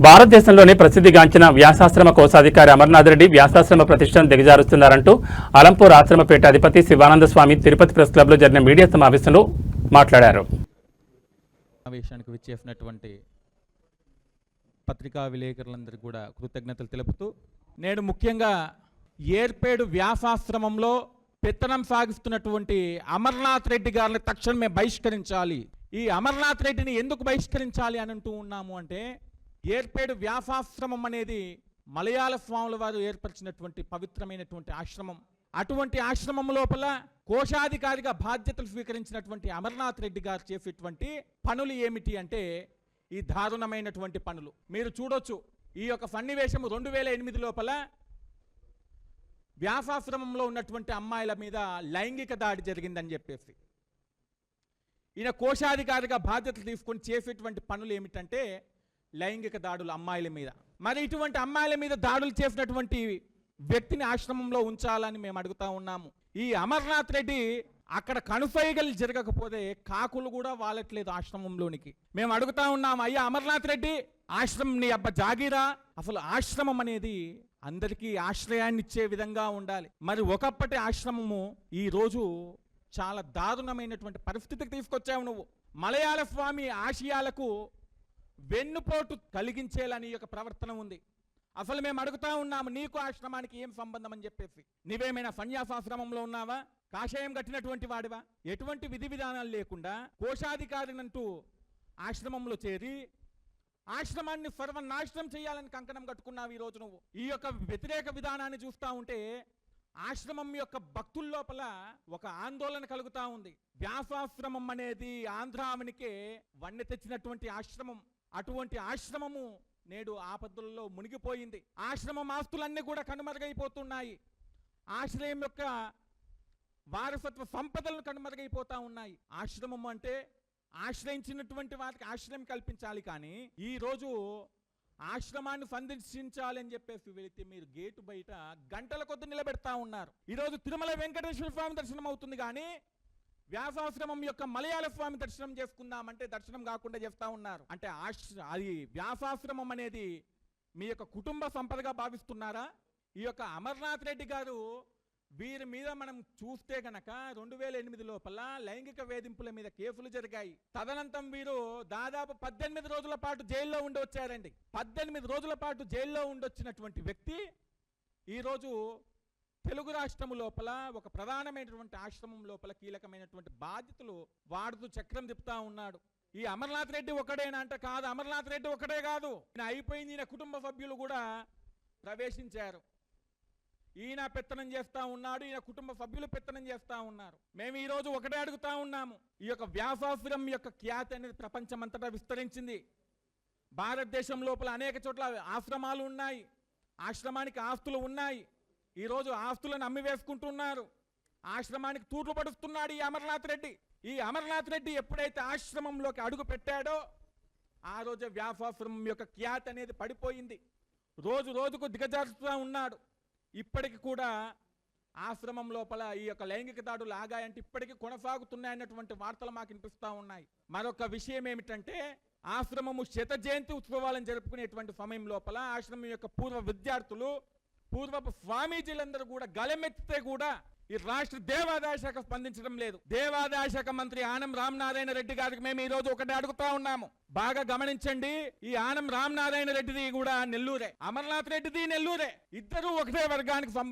భారతదేశంలోనే ప్రసిద్ధిగాంచిన వ్యాసాశ్రమ కోశాధికారి అమర్నాథ్ రెడ్డి వ్యాసాశ్రమ ప్రతిష్టను దిగజారుస్తున్నారంటూ అలంపూర్ ఆశ్రమపేట అధిపతి శివానంద స్వామి తిరుపతి ప్రెస్ క్లబ్లో జరిగిన మీడియా సమావేశంలో మాట్లాడారు. సమావేశానికి విచ్చేసినటువంటి పత్రికా విలేకరులందరికీ కూడా కృతజ్ఞతలు తెలుపుతూ, నేడు ముఖ్యంగా ఏర్పేడు వ్యాసాశ్రమంలో పెత్తనం సాగిస్తున్నటువంటి అమర్నాథ్ రెడ్డి గారిని తక్షణమే బహిష్కరించాలి. ఈ అమర్నాథ్ రెడ్డిని ఎందుకు బహిష్కరించాలి అని అంటూ ఉన్నాము అంటే, ఏర్పేడు వ్యాసాశ్రమం అనేది మలయాళ స్వాముల వారు ఏర్పరిచినటువంటి పవిత్రమైనటువంటి ఆశ్రమం. అటువంటి ఆశ్రమం లోపల కోశాధికారిగా బాధ్యతలు స్వీకరించినటువంటి అమర్నాథ్ రెడ్డి గారు చేసేటువంటి పనులు ఏమిటి అంటే ఈ దారుణమైనటువంటి పనులు మీరు చూడొచ్చు. ఈ యొక్క సన్నివేశం 2008 లోపల వ్యాసాశ్రమంలో ఉన్నటువంటి అమ్మాయిల మీద లైంగిక దాడి జరిగిందని చెప్పేసి ఈయన కోశాధికారిగా బాధ్యతలు తీసుకొని చేసేటువంటి పనులు ఏమిటంటే లైంగిక దాడులు అమ్మాయిల మీద. మరి ఇటువంటి అమ్మాయిల మీద దాడులు చేసినటువంటి వ్యక్తిని ఆశ్రమంలో ఉంచాలని మేము అడుగుతా ఉన్నాము. ఈ అమర్నాథ్ రెడ్డి అక్కడ కనుసైగలు జరగకపోతే కాకులు కూడా వాలట్లేదు ఆశ్రమంలోనికి. మేము అడుగుతా ఉన్నాము, అయ్యా అమర్నాథ్ రెడ్డి, ఆశ్రమం నీ అబ్బ జాగీరా? అసలు ఆశ్రమం అనేది అందరికీ ఆశ్రయాన్ని ఇచ్చే విధంగా ఉండాలి. మరి ఒకప్పటి ఆశ్రమము ఈ రోజు చాలా దారుణమైనటువంటి పరిస్థితికి తీసుకొచ్చావు నువ్వు. మలయాళ స్వామి ఆశయాలకు వెన్నుపోటు కలిగించేలని యొక్క ప్రవర్తన ఉంది. అసలు మేము అడుగుతా ఉన్నాము, నీకు ఆశ్రమానికి ఏం సంబంధం అని చెప్పేసి. నీవేమైనా సన్యాసాశ్రమంలో ఉన్నావా? కాషాయం కట్టినటువంటి వాడివా? ఎటువంటి విధి విధానాలు లేకుండా కోశాధికారినంటూ ఆశ్రమంలో చేరి ఆశ్రమాన్ని సర్వనాశనం చేయాలని కంకణం కట్టుకున్నావు ఈ రోజు నువ్వు. ఈ యొక్క వ్యతిరేక విధానాన్ని చూస్తూ ఉంటే ఆశ్రమం యొక్క భక్తుల లోపల ఒక ఆందోళన కలుగుతా ఉంది. వ్యాసాశ్రమం అనేది ఆంధ్రావనికే వన్నె తెచ్చినటువంటి ఆశ్రమం. అటువంటి ఆశ్రమము నేడు ఆపదల్లో మునిగిపోయింది. ఆశ్రమం ఆస్తులన్నీ కూడా కనుమరుగైపోతున్నాయి. ఆశ్రయం యొక్క వారసత్వ సంపదలను కనుమరుగైపోతా ఉన్నాయి. ఆశ్రమం అంటే ఆశ్రయించినటువంటి వారికి ఆశ్రయం కల్పించాలి, కానీ ఈ రోజు ఆశ్రమాన్ని సందర్శించాలి అని చెప్పేసి వెళితే మీరు గేటు బయట గంటల కొద్ది నిలబెడతా ఉన్నారు. ఈరోజు తిరుమల వెంకటేశ్వర స్వామి దర్శనం అవుతుంది, కానీ వ్యాసాశ్రమం యొక్క మలయాళ స్వామి దర్శనం చేసుకుందామంటే దర్శనం కాకుండా చేస్తా ఉన్నారు. అంటే అది వ్యాసాశ్రమం అనేది మీ యొక్క కుటుంబ సంపదగా భావిస్తున్నారా? ఈ యొక్క అమర్నాథ్ రెడ్డి గారు వీరి మీద మనం చూస్తే గనక 2008 లోపల లైంగిక వేధింపుల మీద కేసులు జరిగాయి. తదనంతరం వీరు దాదాపు 18 రోజుల పాటు జైల్లో ఉండి వచ్చారండి. 18 రోజుల పాటు జైల్లో ఉండొచ్చినటువంటి వ్యక్తి ఈరోజు తెలుగు రాష్ట్రము లోపల ఒక ప్రధానమైనటువంటి ఆశ్రమం లోపల కీలకమైనటువంటి బాధ్యతలు వాడుతూ చక్రం తిప్పుతా ఉన్నాడు. ఈ అమర్నాథ్ రెడ్డి ఒకడేనా అంటే కాదు. అమర్నాథ్ రెడ్డి ఒకడే కాదు, ఈయన అయిపోయింది. ఈయన కుటుంబ సభ్యులు కూడా ప్రవేశించారు. ఈయన పెత్తనం చేస్తా ఉన్నాడు, ఈయన కుటుంబ సభ్యులు పెత్తనం చేస్తా ఉన్నారు. మేము ఈ రోజు ఒకటే అడుగుతా ఉన్నాము, ఈ యొక్క వ్యాసాశ్రమం యొక్క ఖ్యాతి అనేది ప్రపంచమంతటా విస్తరించింది. భారతదేశం లోపల అనేక చోట్ల ఆశ్రమాలు ఉన్నాయి, ఆశ్రమానికి ఆస్తులు ఉన్నాయి. ఈరోజు ఆస్తులను అమ్మి వేసుకుంటున్నారు. ఆశ్రమానికి తూట్లు పడుస్తున్నాడు ఈ అమర్నాథ్ రెడ్డి. ఈ అమర్నాథ్ రెడ్డి ఎప్పుడైతే ఆశ్రమంలోకి అడుగు పెట్టాడో ఆ రోజు వ్యాసాశ్రమం యొక్క ఖ్యాతి అనేది పడిపోయింది. రోజు రోజుకు దిగజారుతూ ఉన్నాడు. ఇప్పటికి కూడా ఆశ్రమం లోపల ఈ యొక్క లైంగిక దాడులు ఆగాయంటే ఇప్పటికీ కొనసాగుతున్నాయన్నటువంటి వార్తలు మాకు వినిపిస్తూ ఉన్నాయి. మరొక విషయం ఏమిటంటే, ఆశ్రమము శత జయంతి ఉత్సవాలను జరుపుకునేటువంటి సమయం లోపల ఆశ్రమం యొక్క పూర్వ విద్యార్థులు, పూర్వపు స్వామీజీలందరూ కూడా గలమెత్తితే కూడా ఈ రాష్ట్ర దేవాదాయ శాఖ స్పందించడం లేదు. దేవాదాయ శాఖ మంత్రి ఆనం రామనారాయణ రెడ్డి గారికి మేము ఈ రోజు ఒకటి అడుగుతా ఉన్నాము, బాగా గమనించండి. ఈ ఆనం రామనారాయణ రెడ్డిది కూడా నెల్లూరే, అమర్నాథ్ రెడ్డిది నెల్లూరే. ఇద్దరు ఒకటే వర్గానికి